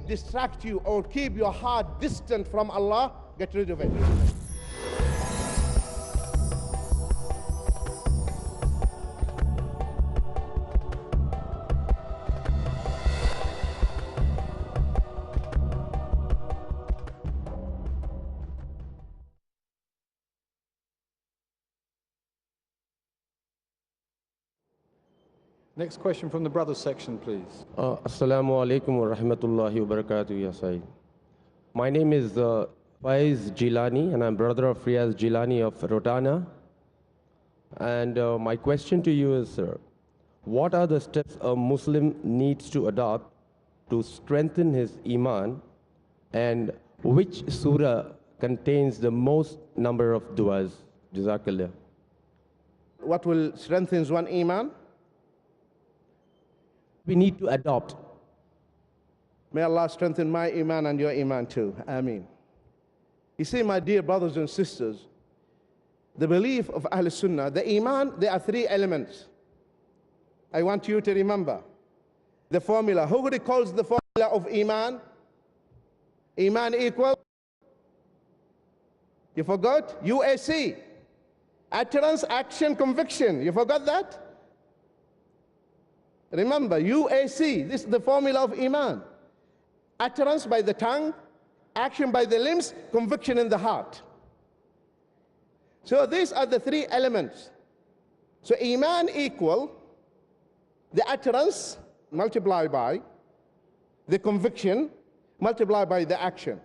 distract you or keep your heart distant from Allah, get rid of it. Next question from the brothers section, please. Assalamu alaikum wa rahmatullahi wa barakatuh, ya Saeed. My name is Faiz Jilani, and I'm brother of Riaz Jilani of Rotana. And my question to you is, sir, what are the steps a Muslim needs to adopt to strengthen his iman, and which surah contains the most number of du'as? Jazakallah. What will strengthen one's iman? We need to adopt. May Allah strengthen my iman and your iman too. Ameen. You see, my dear brothers and sisters, the belief of Ahl Sunnah, the iman, there are three elements. I want you to remember the formula. Who recalls the formula of iman? Iman equal? You forgot? UAC. Utterance, action, conviction. You forgot that? Remember, UAC, this is the formula of iman. Utterance by the tongue, action by the limbs, conviction in the heart. So these are the three elements. So iman equal the utterance multiplied by the conviction multiplied by the action.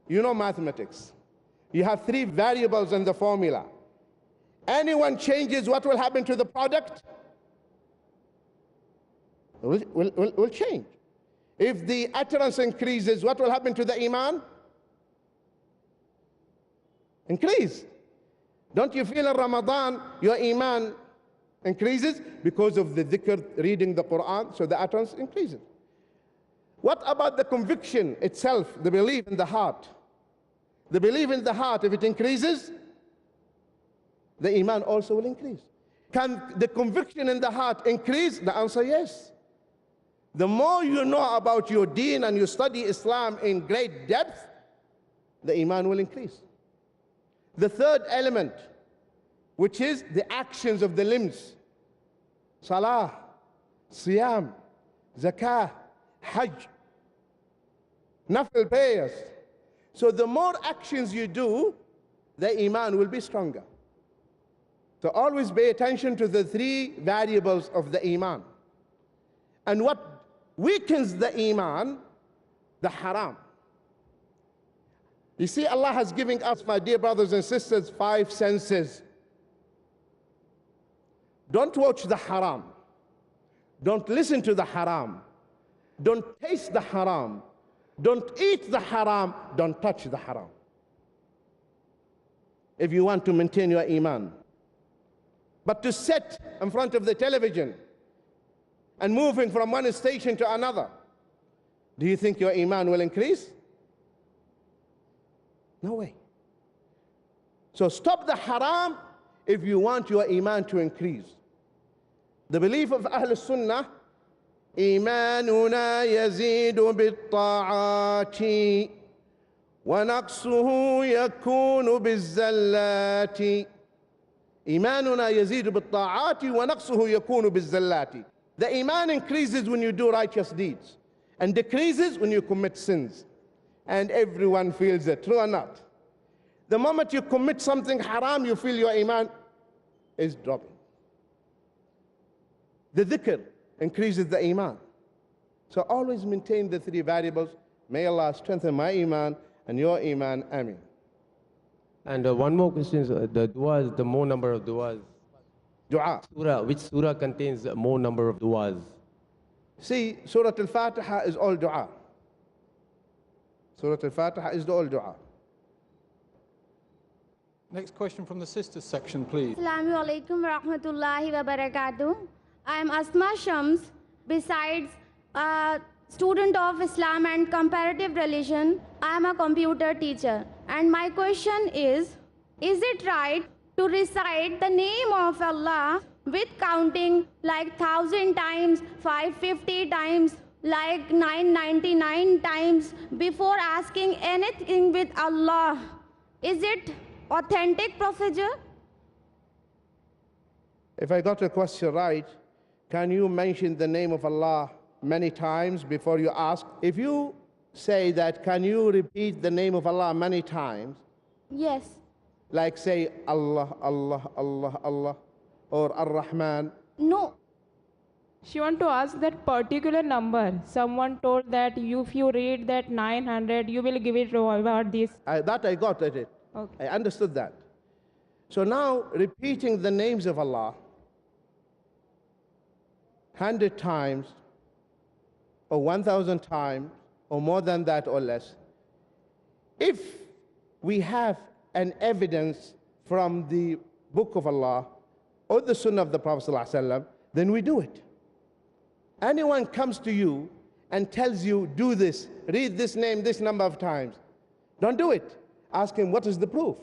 You know mathematics. You have three variables in the formula. Anyone changes, what will happen to the product? Will change. If the utterance increases, what will happen to the iman? Increase. Don't you feel in Ramadan your iman increases because of the dhikr, reading the Quran, so the utterance increases. What about the conviction itself, the belief in the heart? The belief in the heart, if it increases, the iman also will increase. Can the conviction in the heart increase? The answer yes. The more you know about your deen and you study Islam in great depth, the iman will increase. The third element, which is the actions of the limbs, salah, siyam, zakah, hajj, nafil prayers. So the more actions you do, the iman will be stronger. So always pay attention to the three variables of the iman. And what weakens the iman? The haram. You see, Allah has given us, my dear brothers and sisters, 5 senses. Don't watch the haram. Don't listen to the haram. Don't taste the haram. Don't eat the haram. Don't touch the haram. If you want to maintain your iman. But to sit in front of the television and moving from one station to another, do you think your iman will increase? No way. So stop the haram if you want your iman to increase. The belief of Ahl Sunnah, إيماننا يزيد بالطاعات ونقصه يكون بالزلات. إيماننا يزيد بالطاعات ونقصه يكون بالزلات. The iman increases when you do righteous deeds and decreases when you commit sins. And everyone feels it, true or not? The moment you commit something haram, you feel your iman is dropping. The dhikr increases the iman. So always maintain the three variables. May Allah strengthen my iman and your iman. Ameen. And one more question is, the du'as, the more number of du'as. Dua. Surah, which surah contains more number of du'as? See, Surah Al-Fatiha is all dua. Surah Al-Fatiha is all dua. Next question from the sisters section, please. Assalamu alaikum wa rahmatullahi wa barakatuh. I am Asma Shams. Besides a student of Islam and comparative religion, I am a computer teacher. And my question is it right to recite the name of Allah with counting like 1,000 times, 550 times, like 999 times before asking anything with Allah. Is it authentic procedure? If I got your question right, can you mention the name of Allah many times before you ask? If you say that, can you repeat the name of Allah many times? Yes. Like say Allah, Allah, Allah, Allah, or Ar-Rahman? No. She want to ask that particular number. Someone told that if you read that 900, you will give it reward this. That I got at it. Okay. I understood that. So now, repeating the names of Allah 100 times, or 1,000 times, or more than that or less, if we have an evidence from the Book of Allah or the Sunnah of the Prophet ﷺ, then we do it. Anyone comes to you and tells you, do this, read this name this number of times, don't do it. Ask him, what is the proof?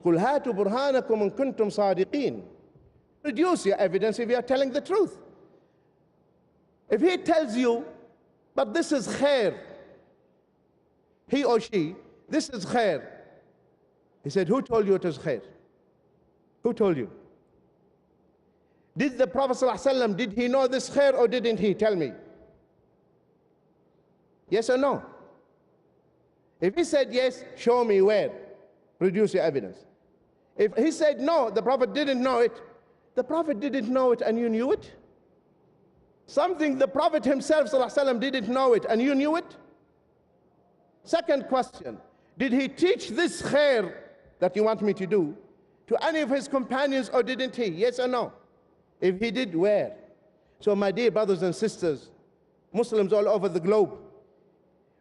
قُلْ هَاتُوا بُرْهَانَكُمْ إِن كُنتُمْ صَادِقِينَ. Produce your evidence if you are telling the truth. If he tells you, but this is khair, he or she, this is khair. He said, who told you it is khair? Who told you? Did the Prophet ﷺ, did he know this khair or didn't he? Tell me. Yes or no? If he said yes, show me where. Produce your evidence. If he said no, the Prophet didn't know it, the Prophet didn't know it and you knew it? Something the Prophet himself ﷺ didn't know it and you knew it? Second question, did he teach this khair that you want me to do to any of his companions or didn't he? Yes or no? If he did, where? So my dear brothers and sisters, Muslims all over the globe,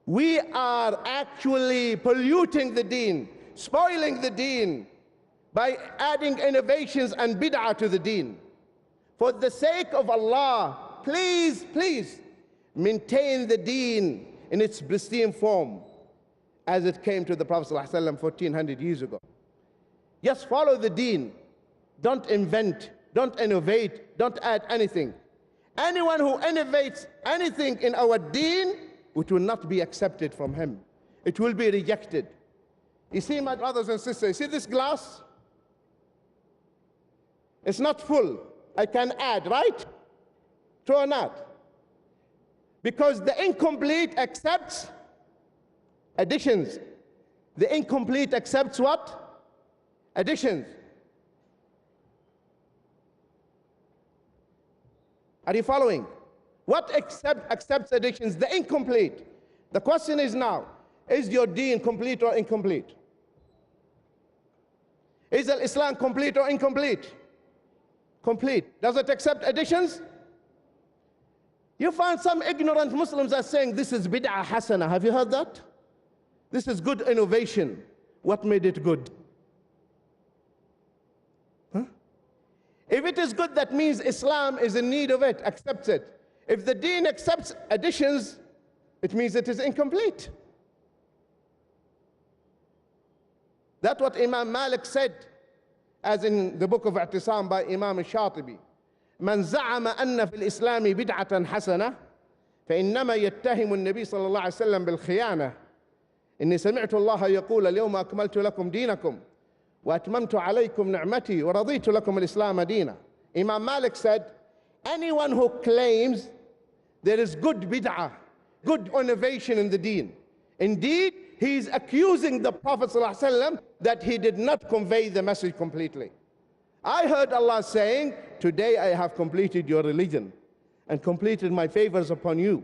we are actually polluting the deen, spoiling the deen by adding innovations and bid'ah to the deen. For the sake of Allah, please, please maintain the deen in its pristine form as it came to the Prophet ﷺ 1400 years ago. Just follow the deen. Don't invent, don't innovate, don't add anything. Anyone who innovates anything in our deen, it will not be accepted from him. It will be rejected. You see, my brothers and sisters, see this glass? It's not full. I can add, right? True or not? Because the incomplete accepts additions. The incomplete accepts what? Additions. Are you following? What accepts additions? The incomplete. The question is now, is your deen complete or incomplete? Is Islam complete or incomplete? Complete. Does it accept additions? You find some ignorant Muslims are saying this is bid'ah hasana. Have you heard that? This is good innovation. What made it good? Huh? If it is good, that means Islam is in need of it, accepts it. If the deen accepts additions, it means it is incomplete. That's what Imam Malik said, as in the book of I'tisam by Imam al-Shatibi. من زعم أن في الإسلام بدعة حسنة فإنما يتهم النبي صلى الله عليه وسلم بالخيانة إني سمعت الله يقول اليوم أكملت لكم دينكم وأتممت عليكم نعمتي ورضيت لكم الإسلام دينا. Imam Malik said, anyone who claims there is good bid'ah, good innovation in the deen, indeed, he is accusing the Prophet ﷺ that he did not convey the message completely. I heard Allah saying, today I have completed your religion and completed my favors upon you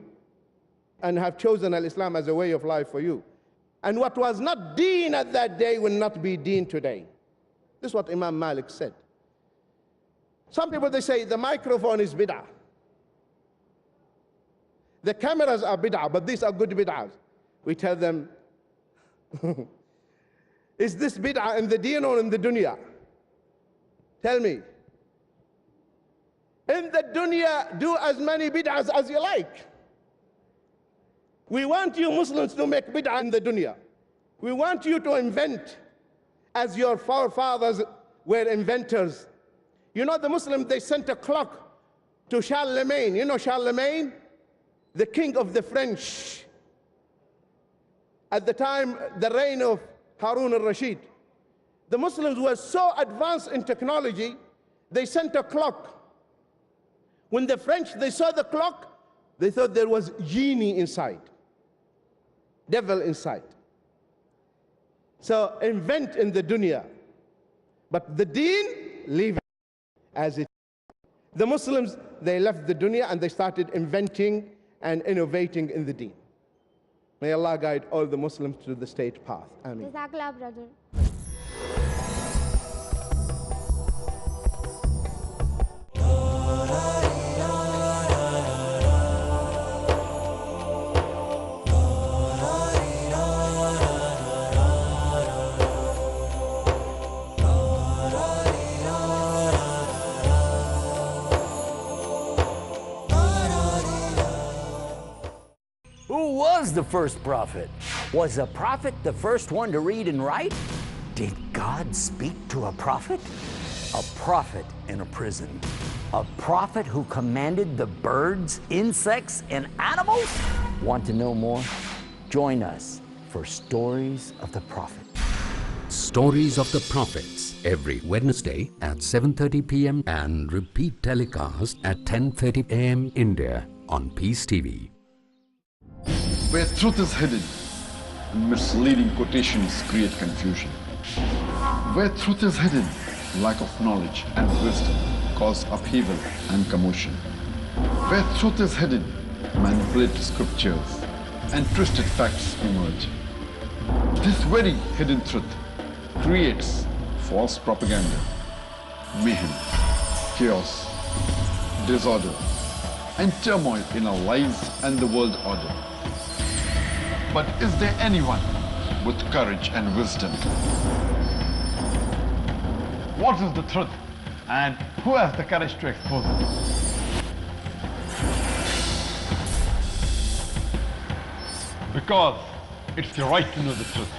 and have chosen al-Islam as a way of life for you. And what was not deen at that day will not be deen today. This is what Imam Malik said. Some people, they say the microphone is bid'ah. The cameras are bid'ah, but these are good bid'ahs. We tell them, is this bid'ah in the deen or in the dunya? Tell me. In the dunya, do as many bid'ahs as you like. We want you Muslims to make bid'ah in the dunya. We want you to invent as your forefathers were inventors. You know the Muslims, they sent a clock to Charlemagne. You know Charlemagne? the king of the French, at the time, the reign of Harun al-Rashid, the Muslims were so advanced in technology, they sent a clock. When the French, they saw the clock, they thought there was genie inside, devil inside. So invent in the dunya, but the deen, leave it as it. The Muslims, they left the dunya and they started inventing and innovating in the deen. May Allah guide all the Muslims to the straight path. Ameen. Jazakallah, brother. Who was the first prophet? Was a prophet the first one to read and write? Did God speak to a prophet? A prophet in a prison. A prophet who commanded the birds, insects, and animals? Want to know more? Join us for Stories of the Prophet. Stories of the Prophets, every Wednesday at 7:30 p.m. and repeat telecast at 10:30 a.m. India on Peace TV. Where truth is hidden, misleading quotations create confusion. Where truth is hidden, lack of knowledge and wisdom cause upheaval and commotion. Where truth is hidden, manipulated scriptures and twisted facts emerge. This very hidden truth creates false propaganda, mayhem, chaos, disorder, and turmoil in our lives and the world order. But is there anyone with courage and wisdom? What is the truth and who has the courage to expose it? Because it's your right to know the truth.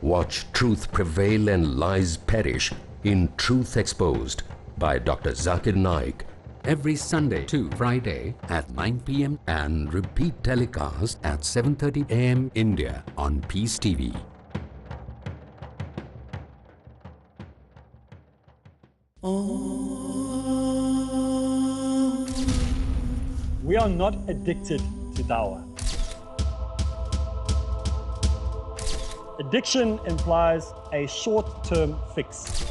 Watch truth prevail and lies perish in Truth Exposed by Dr. Zakir Naik. Every Sunday to Friday at 9 p.m. and repeat telecast at 7:30 a.m. India on Peace TV. We are not addicted to dawah. Addiction implies a short-term fix.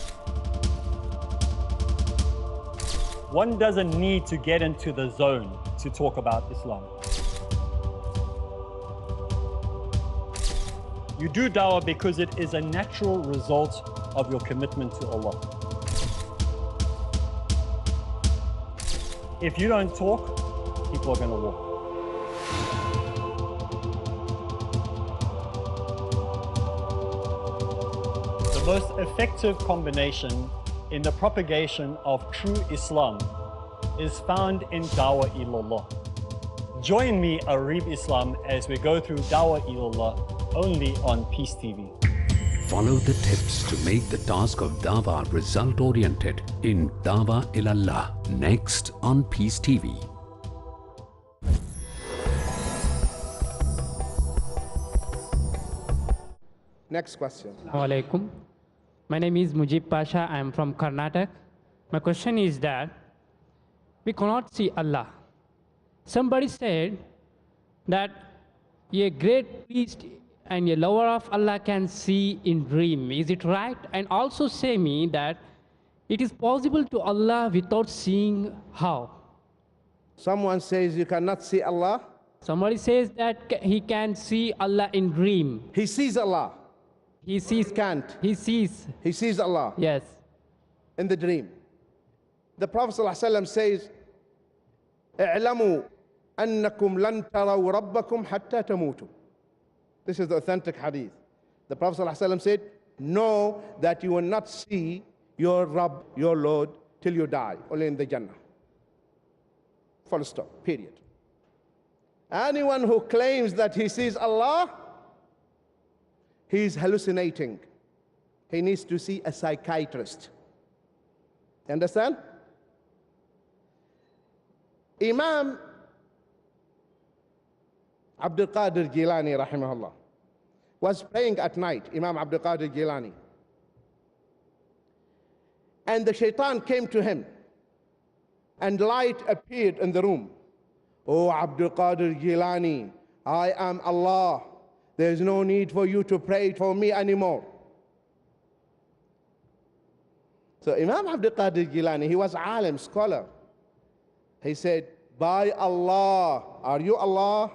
One doesn't need to get into the zone to talk about Islam. You do dawah because it is a natural result of your commitment to Allah. If you don't talk, people are going to walk. The most effective combination in the propagation of true Islam is found in Dawah Ilallah. Join me, Arif Islam, as we go through Dawah Ilallah only on Peace TV. Follow the tips to make the task of dawah result-oriented in Dawah Ilallah, next on Peace TV. Next question. Assalamualaikum. My name is Mujib Pasha. I am from Karnataka. My question is that we cannot see Allah. Somebody said that a great priest and a lover of Allah can see in dream. Is it right? And also say me that it is possible to Allah without seeing how. Someone says you cannot see Allah. Somebody says that he can see Allah in dream. He sees Allah. He sees. Can't. He sees. He sees Allah. Yes. In the dream. The Prophet ﷺ says, اعلموا أنكم لن تروا ربكم حتى تموتوا. This is the authentic hadith. The Prophet ﷺ said, know that you will not see your Rabb, your Lord, till you die, only in the Jannah. Full stop, period. Anyone who claims that he sees Allah, he is hallucinating. He needs to see a psychiatrist. You understand? Imam Abdul Qadir Jilani, rahimahullah, was praying at night, Imam Abdul Qadir Jilani. And the shaitan came to him, and light appeared in the room. Oh, Abdul Qadir Jilani, I am Allah. There's no need for you to pray for me anymore. So Imam Abdul Qadir Jilani, he was alim, scholar. He said, by Allah, are you Allah?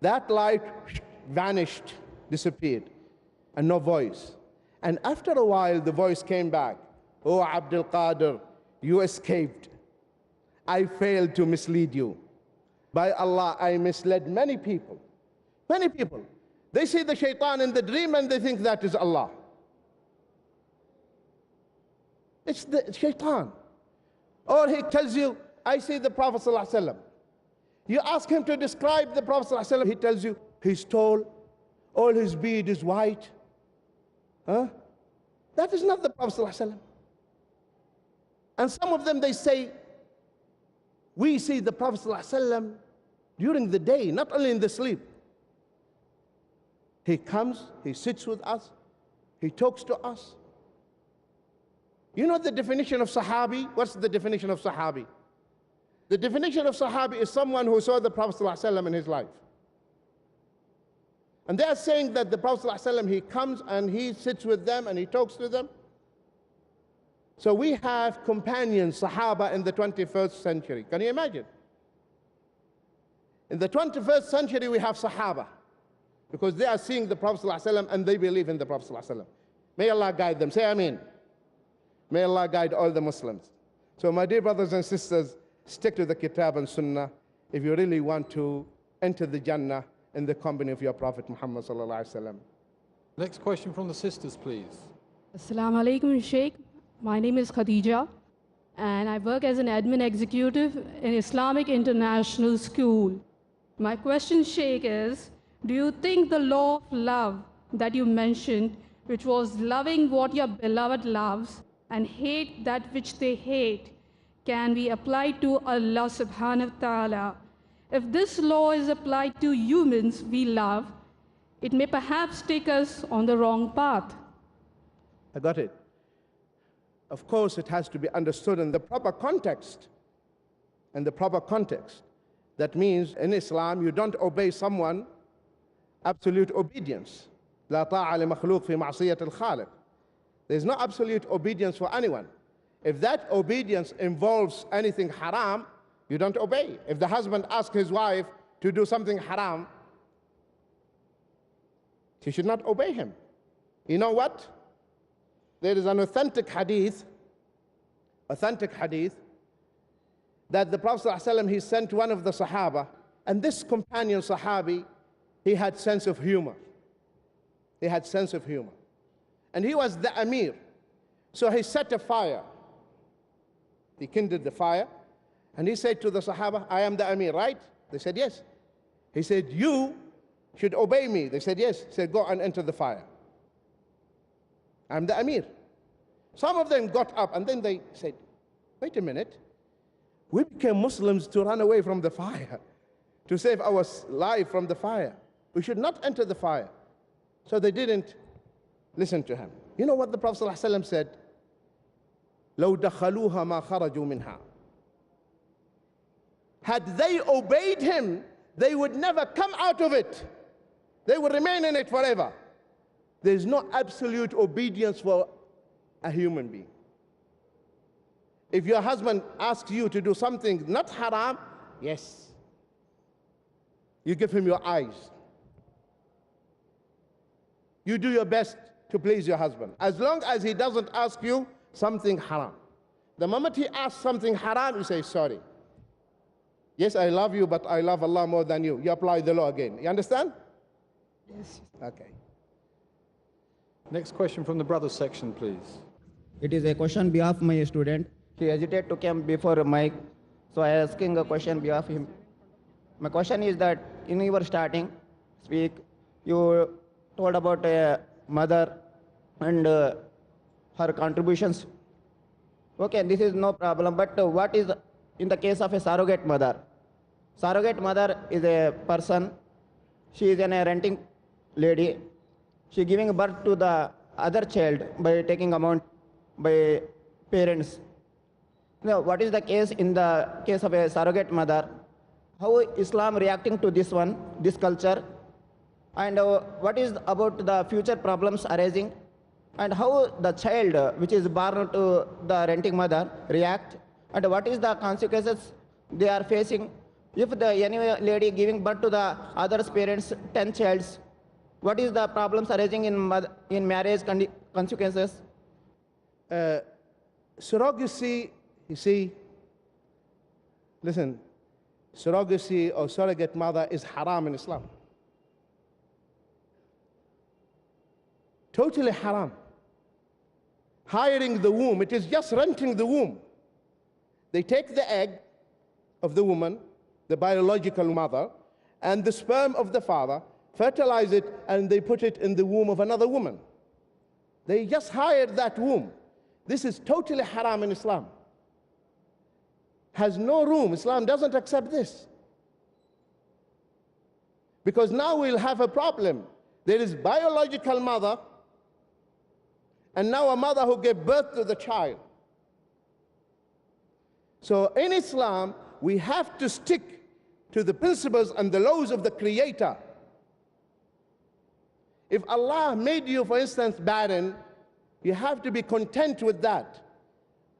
That light vanished, disappeared, and no voice. And after a while, the voice came back. Oh, Abdul Qadir, you escaped. I failed to mislead you. By Allah, I misled many people. Many people. They see the shaitan in the dream and they think that is Allah. It's the shaitan. Or he tells you, I see the Prophet ﷺ. You ask him to describe the Prophet ﷺ, he tells you he's tall, all his beard is white. Huh? That is not the Prophet ﷺ. And some of them, they say, we see the Prophet ﷺ during the day, not only in the sleep. He comes, he sits with us, he talks to us. You know the definition of Sahabi? What's the definition of Sahabi? The definition of Sahabi is someone who saw the Prophet ﷺ in his life. And they are saying that the Prophet ﷺ, he comes and he sits with them and he talks to them. So we have companions, Sahaba, in the 21st century. Can you imagine? In the 21st century, we have Sahaba, because they are seeing the Prophet ﷺ and they believe in the Prophet ﷺ. May Allah guide them. Say Ameen. May Allah guide all the Muslims. So my dear brothers and sisters, stick to the Kitab and Sunnah if you really want to enter the Jannah in the company of your Prophet Muhammad sallallahu alaihi wasallam. Next question from the sisters, please. Assalamu alaikum, Sheikh. My name is Khadija, and I work as an admin executive in Islamic International School. My question, Sheikh, is, do you think the law of love that you mentioned, which was loving what your beloved loves and hate that which they hate, can be applied to Allah subhanahu wa ta'ala? If this law is applied to humans we love, it may perhaps take us on the wrong path. I got it. Of course, it has to be understood in the proper context. In the proper context. That means in Islam, you don't obey someone absolute obedience. لا طاعة لمخلوق في معصية الخالق. There's no absolute obedience for anyone. If that obedience involves anything haram, you don't obey. If the husband asks his wife to do something haram, she should not obey him. You know what? There is an authentic hadith that the Prophet ﷺ, he sent one of the Sahaba, and this companion Sahabi, he had sense of humor. He had sense of humor. And he was the Amir. So he set a fire. He kindled the fire, and he said to the Sahaba, I am the Amir, right? They said, yes. He said, you should obey me. They said, yes. He said, go and enter the fire. I'm the Amir. Some of them got up, and then they said, wait a minute. We became Muslims to run away from the fire, to save our life from the fire. We should not enter the fire. So they didn't listen to him. You know what the Prophet ﷺ said? لو دخلوها ما خرجوا منها. Had they obeyed him, they would never come out of it. They would remain in it forever. There is no absolute obedience for a human being. If your husband asks you to do something not haram, yes. You give him your eyes. You do your best to please your husband, as long as he doesn't ask you something haram. The moment he asks something haram, you say, sorry. Yes, I love you, but I love Allah more than you. You apply the law again. You understand? Yes. Okay. Next question from the brothers section, please. It is a question behalf of my student. He hesitated to come before a mic, so I am asking a question behalf of him. My question is that in your starting speak, you told about a mother and her contributions Okay, this is no problem, but what is in the case of a surrogate mother? Surrogate mother is a person, she is a renting lady, she giving birth to the other child by taking amount by parents. Now, what is the case in the case of a surrogate mother? How Islam reacting to this one, this culture? And what is about the future problems arising? And how the child which is born to the renting mother react? And what is the consequences they are facing? If the any lady giving birth to the other's parents, 10 childs, what is the problems arising in marriage consequences? Surrogacy, you see, listen, surrogacy or surrogate mother is haram in Islam. Totally haram. Hiring the womb, it is just renting the womb. They take the egg of the woman, the biological mother, and the sperm of the father, fertilize it, and they put it in the womb of another woman. They just hired that womb. This is totally haram in Islam. Has no room. Islam doesn't accept this. Because now we'll have a problem. There is biological mother, and now a mother who gave birth to the child. So in Islam, we have to stick to the principles and the laws of the Creator. If Allah made you, for instance, barren, you have to be content with that.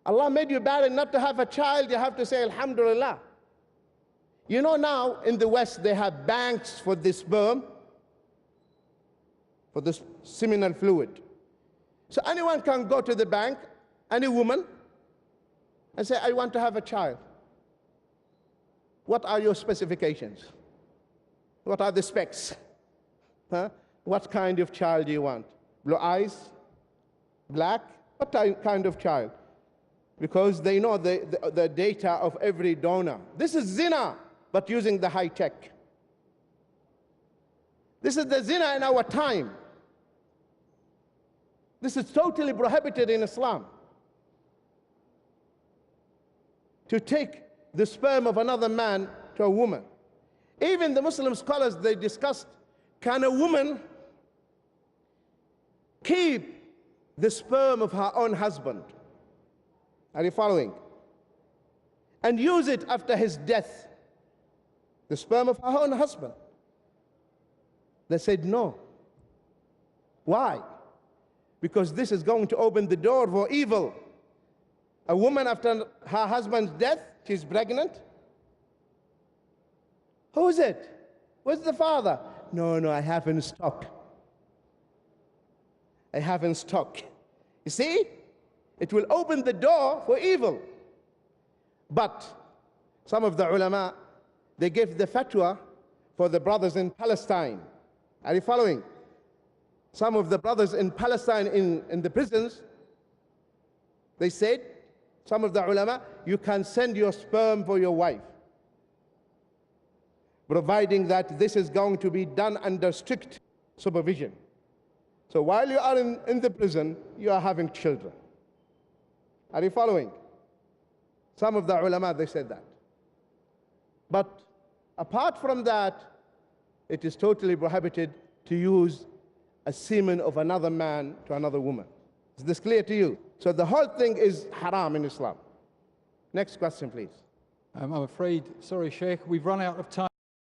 Allah made you barren not to have a child, you have to say Alhamdulillah. You know now in the West they have banks for the sperm, for the seminal fluid. So anyone can go to the bank, any woman, and say, I want to have a child. What are your specifications? What are the specs? Huh? What kind of child do you want? Blue eyes? Black? What kind of child? Because they know the data of every donor. This is zina, but using the high tech. This is the zina in our time. This is totally prohibited in Islam. To take the sperm of another man to a woman. Even the Muslim scholars, they discussed, can a woman keep the sperm of her own husband? Are you following? And use it after his death. The sperm of her own husband. They said no. Why? Because this is going to open the door for evil. A woman after her husband's death, she's pregnant. Who is it? Where's the father? No, I have in stock. I have in stock. You see? It will open the door for evil. But some of the ulama, they gave the fatwa for the brothers in Palestine. Are you following? Some of the brothers in Palestine in the prisons, they said, some of the ulama, you can send your sperm for your wife, providing that this is going to be done under strict supervision. So while you are in the prison, you are having children. Are you following? Some of the ulama, they said that. But apart from that, it is totally prohibited to use a semen of another man to another woman. Is this clear to you? So the whole thing is haram in Islam. Next question, please. I'm afraid, sorry, Sheikh, we've run out of time.